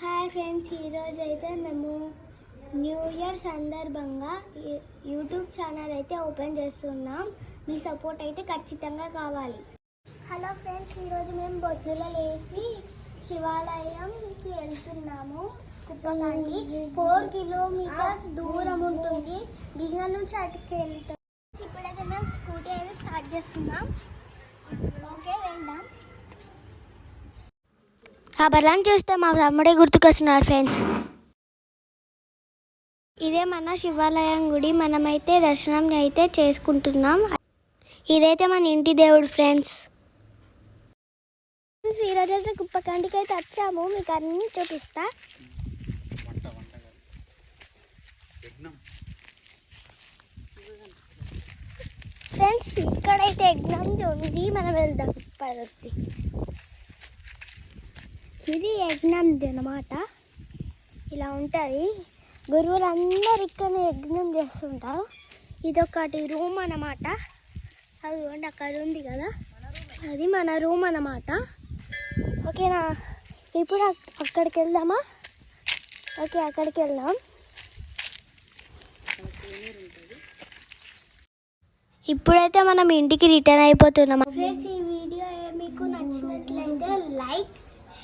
Hi friends, ఈరోజు అయితే మేము న్యూ ఇయర్ సందర్భంగా యూట్యూబ్ ఛానల్ అయితే ఓపెన్ చేస్తున్నాం. మీ సపోర్ట్ అయితే ఖచ్చితంగా కావాలి. హలో ఫ్రెండ్స్, ఈరోజు మేము బొద్దుల లేసి శివాలయంకి వెళ్తున్నాము. కుప్పకాండి 4 కిలోమీటర్స్ దూరం ఉంటుంది. బింగ నుంచి అటుకు వెళ్తాం. ఇప్పుడైతే మేము స్కూటీ అయితే స్టార్ట్ చేస్తున్నాం. ఓకే, వెళ్దాం. ఆ బలాన్ని చూస్తే మా తమ్ముడే గుర్తుకొస్తున్నారు ఫ్రెండ్స్. ఇదే మన శివాలయం గుడి. మనమైతే దర్శనం అయితే చేసుకుంటున్నాం. ఇదైతే మన ఇంటి దేవుడు ఫ్రెండ్స్. ఈరోజు అయితే కుప్పకండికి అయితే వచ్చాము. మీకు అన్నీ చూపిస్తా. ఫ్రెండ్స్, ఇక్కడైతే యజ్ఞం ఉంది. మనం వెళ్దాం పద్ధతి. ఇది యజ్ఞం అన్నమాట. ఇలా ఉంటుంది. గురువులు అందరు ఇక్కడ యజ్ఞం చేస్తుంటారు. ఇదొకటి రూమ్ అన్నమాట. అది అక్కడ ఉంది కదా, అది మన రూమ్ అన్నమాట. ఓకేనా, ఇప్పుడు అక్కడికి వెళ్దామా? ఓకే, అక్కడికి వెళ్దాం. ఇప్పుడైతే మనం ఇంటికి రిటర్న్ అయిపోతున్నాం. ఫ్రెండ్స్, ఈ వీడియో మీకు నచ్చినట్లయితే లైక్,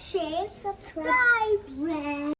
share, subscribe.